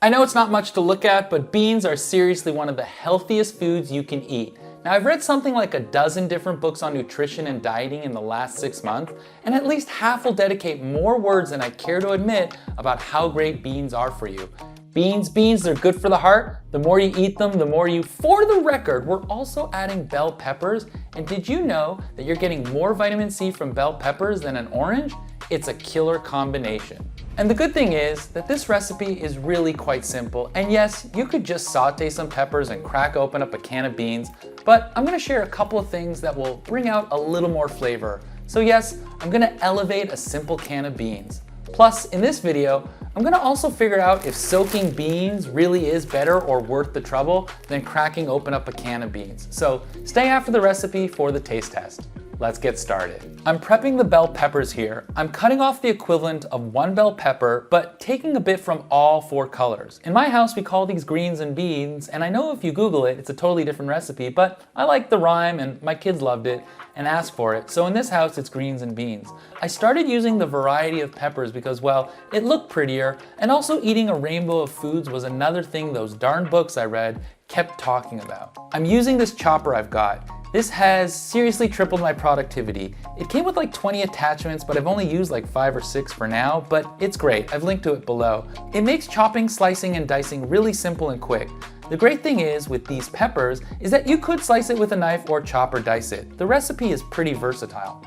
I know it's not much to look at, but beans are seriously one of the healthiest foods you can eat. Now, I've read something like a dozen different books on nutrition and dieting in the last 6 months, and at least half will dedicate more words than I care to admit about how great beans are for you. Beans, they're good for the heart. The more you eat them, the more you, for the record, we're also adding bell peppers. And did you know that you're getting more vitamin C from bell peppers than an orange? It's a killer combination. And the good thing is that this recipe is really quite simple. And yes, you could just saute some peppers and crack open up a can of beans, but I'm gonna share a couple of things that will bring out a little more flavor. So yes, I'm gonna elevate a simple can of beans. Plus, in this video, I'm gonna also figure out if soaking beans really is better or worth the trouble than cracking open up a can of beans. So stay after the recipe for the taste test. Let's get started. I'm prepping the bell peppers here. I'm cutting off the equivalent of 1 bell pepper, but taking a bit from all 4 colors. In my house, we call these greens and beans, and I know if you Google it, it's a totally different recipe, but I like the rhyme and my kids loved it and asked for it. So in this house, it's greens and beans. I started using the variety of peppers because, well, it looked prettier, and also eating a rainbow of foods was another thing those darn books I read kept talking about. I'm using this chopper I've got. This has seriously tripled my productivity. It came with like 20 attachments, but I've only used like 5 or 6 for now, but it's great. I've linked to it below. It makes chopping, slicing, and dicing really simple and quick. The great thing is with these peppers is that you could slice it with a knife or chop or dice it. The recipe is pretty versatile.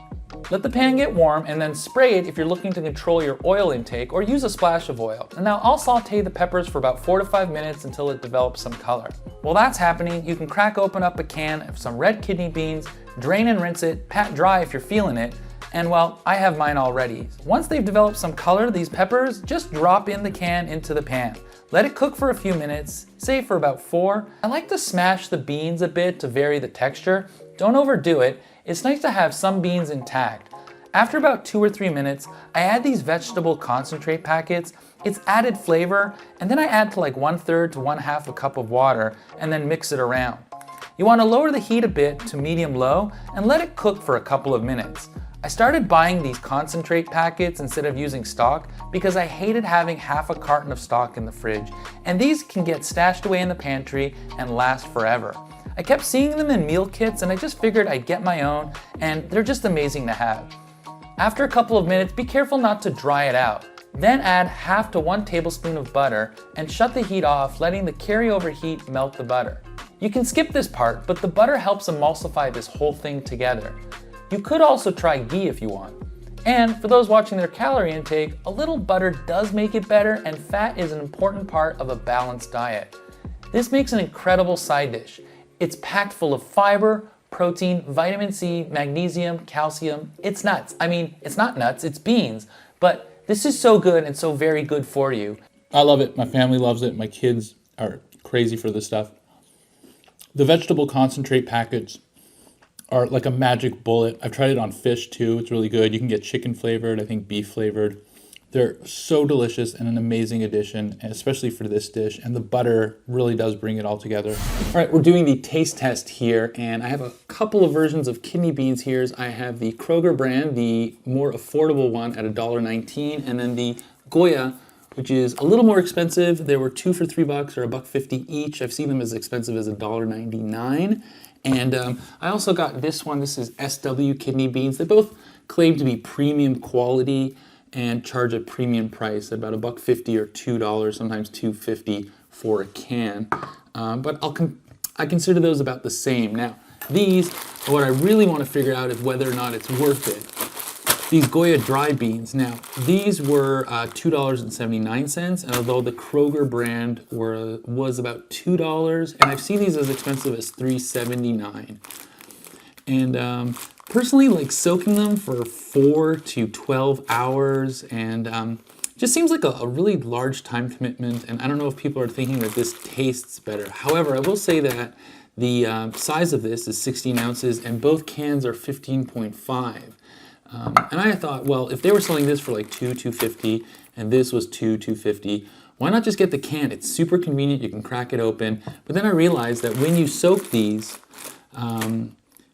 Let the pan get warm and then spray it if you're looking to control your oil intake, or use a splash of oil. And now I'll saute the peppers for about 4 to 5 minutes until it develops some color. While that's happening, you can crack open up a can of some red kidney beans, drain and rinse it, pat dry if you're feeling it, and well, I have mine already. Once they've developed some color, these peppers, just drop in the can into the pan. Let it cook for a few minutes, say for about 4. I like to smash the beans a bit to vary the texture. Don't overdo it. It's nice to have some beans intact. After about 2 or 3 minutes, I add these vegetable concentrate packets. It's added flavor, and then I add to like 1/3 to 1/2 a cup of water and then mix it around. You want to lower the heat a bit to medium-low and let it cook for a couple of minutes. I started buying these concentrate packets instead of using stock because I hated having half a carton of stock in the fridge, and these can get stashed away in the pantry and last forever. I kept seeing them in meal kits and I just figured I'd get my own, and they're just amazing to have. After a couple of minutes, be careful not to dry it out. Then add 1/2 to 1 tablespoon of butter and shut the heat off, letting the carryover heat melt the butter. You can skip this part, but the butter helps emulsify this whole thing together. You could also try ghee if you want. And for those watching their calorie intake, a little butter does make it better, and fat is an important part of a balanced diet. This makes an incredible side dish. It's packed full of fiber, protein, vitamin C, magnesium, calcium. It's nuts. I mean, it's not nuts, it's beans. But this is so good and so very good for you. I love it. My family loves it. My kids are crazy for this stuff. The vegetable concentrate packets are like a magic bullet. I've tried it on fish too. It's really good. You can get chicken flavored, I think beef flavored. They're so delicious and an amazing addition, especially for this dish. And the butter really does bring it all together. All right, we're doing the taste test here, and I have a couple of versions of kidney beans here. I have the Kroger brand, the more affordable one at $1.19, and then the Goya, which is a little more expensive. There were 2 for $3 or $1.50 each. I've seen them as expensive as $1.99. And I also got this one. This is SW kidney beans. They both claim to be premium quality and charge a premium price at about $1.50 or $2, sometimes $2.50 for a can. But I consider those about the same. Now, these, what I really want to figure out is whether or not it's worth it. These Goya dry beans. Now, these were $2.79, and although the Kroger brand was about $2, and I've seen these as expensive as $3.79. And personally, like soaking them for 4 to 12 hours, and just seems like a really large time commitment. And I don't know if people are thinking that this tastes better. However, I will say that the size of this is 16 ounces, and both cans are 15.5. And I thought, well, if they were selling this for like $2.50, and this was $2.50, why not just get the can? It's super convenient. You can crack it open. But then I realized that when you soak these,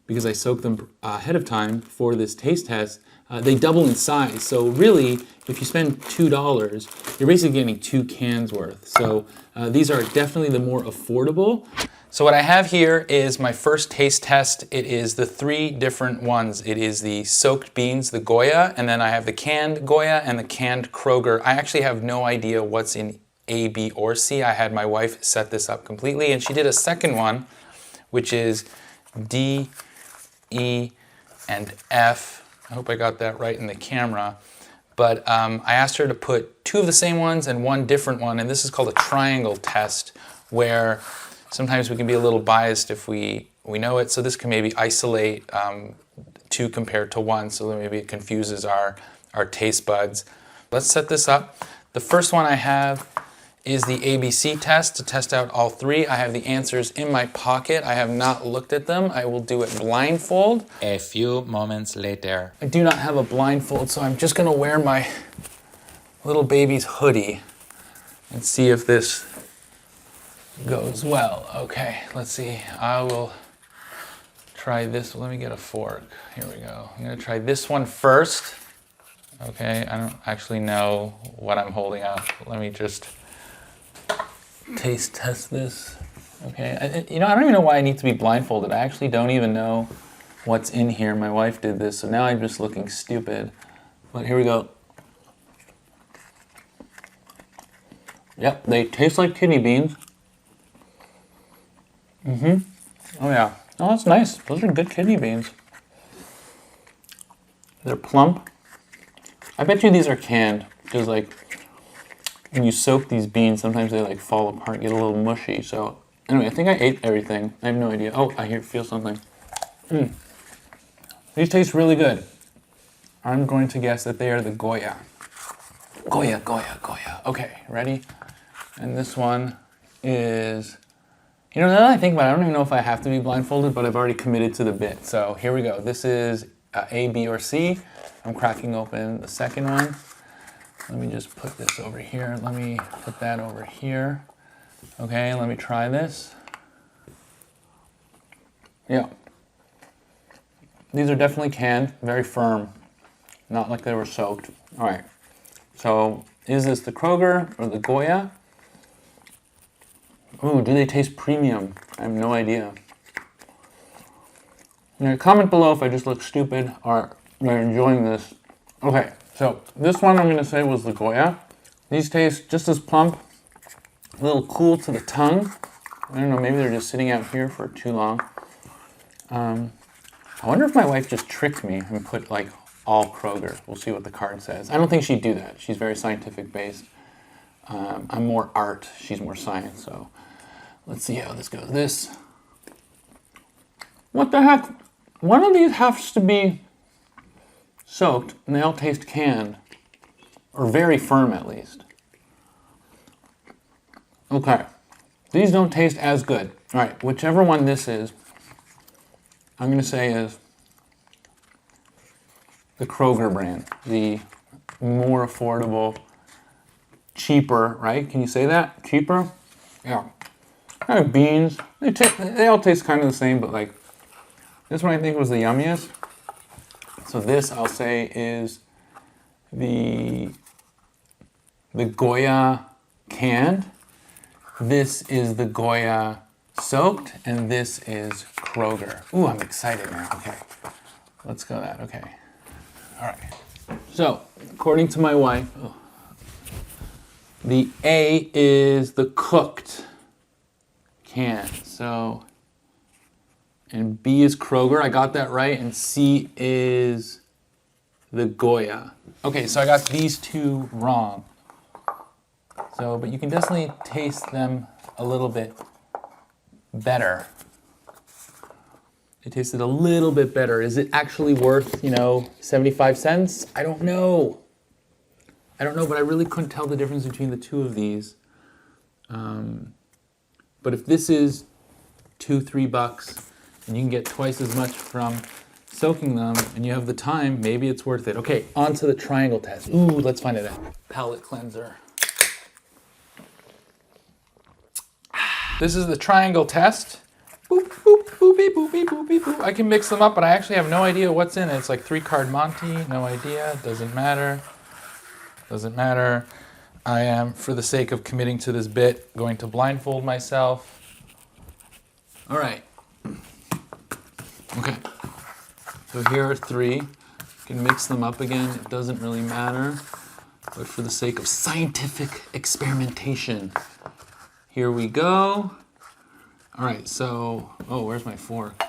because I soaked them ahead of time for this taste test, they double in size. So really, if you spend $2, you're basically getting 2 cans worth. So these are definitely the more affordable. So what I have here is my first taste test. It is the 3 different ones. It is the soaked beans, the Goya, and then I have the canned Goya and the canned Kroger. I actually have no idea what's in A, B, or C. I had my wife set this up completely, and she did a second one, which is D, E, and F. I hope I got that right in the camera. But I asked her to put 2 of the same ones and 1 different one, and this is called a triangle test, where sometimes we can be a little biased if we know it. So this can maybe isolate 2 compared to 1, so that maybe it confuses our taste buds. Let's set this up. The first one I have is the ABC test to test out all 3. I have the answers in my pocket. I have not looked at them. I will do it blindfold. A few moments later. I do not have a blindfold, so I'm just gonna wear my little baby's hoodie and see if this goes well. Okay, let's see. I will try this. Let me get a fork. Here we go. I'm gonna try this one first. Okay, I don't actually know what I'm holding up. Let me just taste test this. Okay, I don't even know why I need to be blindfolded. I actually don't even know what's in here. My wife did this, so now I'm just looking stupid. But here we go. Yep, they taste like kidney beans. Oh yeah. Oh, that's nice. Those are good kidney beans. They're plump. I bet you these are canned, because like when you soak these beans, sometimes they like fall apart, get a little mushy. So anyway, I think I ate everything. I have no idea. Oh, I feel something. These taste really good. I'm going to guess that they are the Goya. Goya, Goya, Goya. Okay, ready? And this one is, now that I think about it, I don't even know if I have to be blindfolded, but I've already committed to the bit. So here we go. This is A, B, or C. I'm cracking open the second one. Let me just put this over here. Let me put that over here. Okay, let me try this. Yeah. These are definitely canned, very firm. Not like they were soaked. All right. So is this the Kroger or the Goya? Ooh, do they taste premium? I have no idea. Comment below if I just look stupid or you're enjoying this. Okay, so this one I'm going to say was the Goya. These taste just as plump, a little cool to the tongue. I don't know, maybe they're just sitting out here for too long. I wonder if my wife just tricked me and put like all Kroger. We'll see what the card says. I don't think she'd do that. She's very scientific based. I'm more art, she's more science, so let's see how this goes. What the heck? One of these has to be soaked, and they all taste canned, or very firm at least. Okay, these don't taste as good. All right, whichever one this is, I'm going to say is the Kroger brand, the more affordable, cheaper, right? Can you say that? Cheaper? Yeah. Kind of beans. They all taste kind of the same, but like this one I think was the yummiest. So this I'll say is the Goya canned. This is the Goya soaked, and this is Kroger. Ooh, I'm excited now. Okay, let's go that. Okay, all right. So according to my wife, the A is the cooked can. So, and B is Kroger. I got that right. And C is the Goya. Okay, so I got these 2 wrong. So, but you can definitely taste them a little bit better. It tasted a little bit better. Is it actually worth, 75 cents? I don't know. But I really couldn't tell the difference between the 2 of these. But if this is $2-3 and you can get twice as much from soaking them and you have the time, maybe it's worth it. Okay, on to the triangle test. Ooh, let's find it out. Palate cleanser. This is the triangle test. Boop, boop, boop. beep boop, beep boop, beep boop. I can mix them up, but I actually have no idea what's in it. It's like 3-card Monty, no idea, doesn't matter. Doesn't matter. I am, for the sake of committing to this bit, going to blindfold myself. All right. Okay. So here are 3. You can mix them up again. It doesn't really matter. But for the sake of scientific experimentation, here we go. All right, so, oh, where's my fork?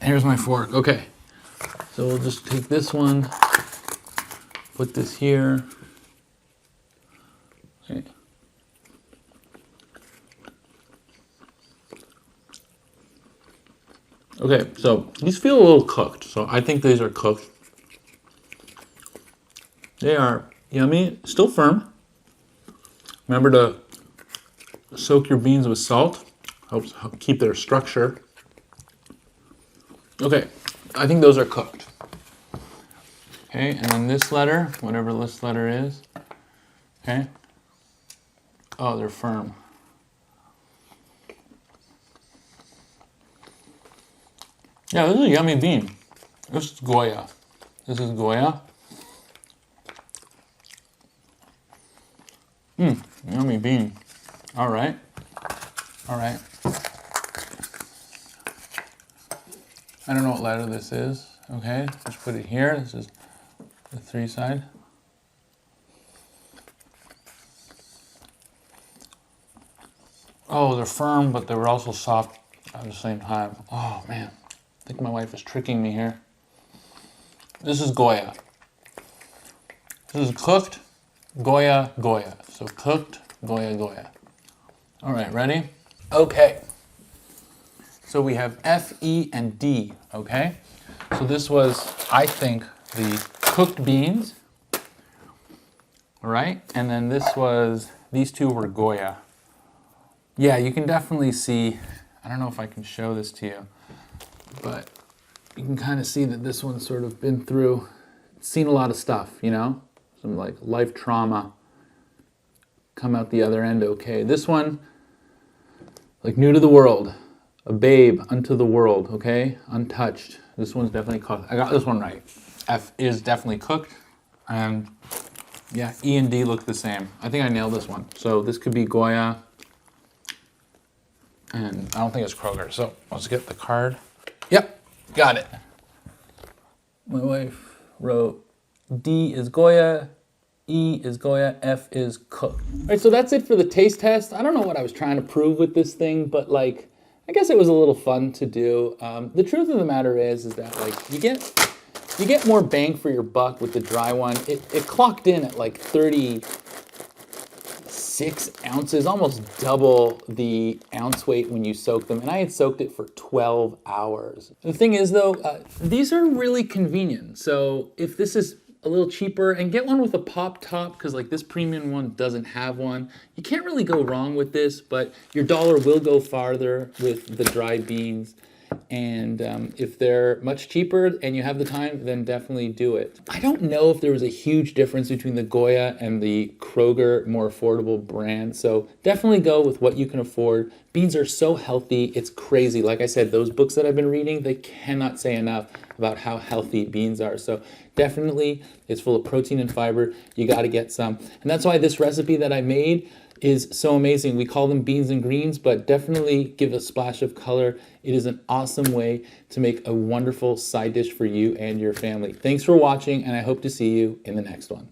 Here's my fork, okay. So we'll just take this one, put this here. Okay. Okay, so these feel a little cooked, so I think these are cooked. They are yummy, still firm. Remember to soak your beans with salt. Helps keep their structure. Okay, I think those are cooked. Okay, and then this letter, whatever this letter is. Okay. Oh, they're firm. Yeah, this is a yummy bean. This is Goya. This is Goya. Yummy bean. All right. All right. I don't know what letter this is. Okay, just put it here. This is the 3 side. Oh, they're firm, but they were also soft at the same time. Oh, man. I think my wife is tricking me here. This is Goya. This is cooked, Goya, Goya. So cooked, Goya, Goya. All right, ready? Okay. So we have F, E, and D, okay? So this was, I think, the cooked beans. All right, and then this was, these 2 were Goya. Yeah, you can definitely see, I don't know if I can show this to you, but you can kind of see that this one's sort of been through, seen a lot of stuff, you know? Some like life trauma, come out the other end okay. This one, like new to the world, a babe unto the world, okay? Untouched. This one's definitely cooked. I got this one right. F is definitely cooked, and yeah, E and D look the same. I think I nailed this one. So this could be Goya, and I don't think it's Kroger. So let's get the card. Yep, got it. My wife wrote D is Goya, E is Goya, F is cooked. All right, so that's it for the taste test. I don't know what I was trying to prove with this thing, but like, I guess it was a little fun to do. The truth of the matter is that like you get more bang for your buck with the dry one. It clocked in at like 36 ounces, almost double the ounce weight when you soak them. And I had soaked it for 12 hours. The thing is though, these are really convenient. So if this is a little cheaper, and get one with a pop top, because like this premium one doesn't have one. You can't really go wrong with this, but your dollar will go farther with the dried beans. And if they're much cheaper and you have the time, then definitely do it. I don't know if there was a huge difference between the Goya and the Kroger more affordable brand. So definitely go with what you can afford. Beans are so healthy, it's crazy. Like I said, those books that I've been reading, they cannot say enough about how healthy beans are. So definitely, it's full of protein and fiber. You gotta get some. And that's why this recipe that I made is so amazing. We call them beans and greens, but definitely give a splash of color. It is an awesome way to make a wonderful side dish for you and your family. Thanks for watching, and I hope to see you in the next one.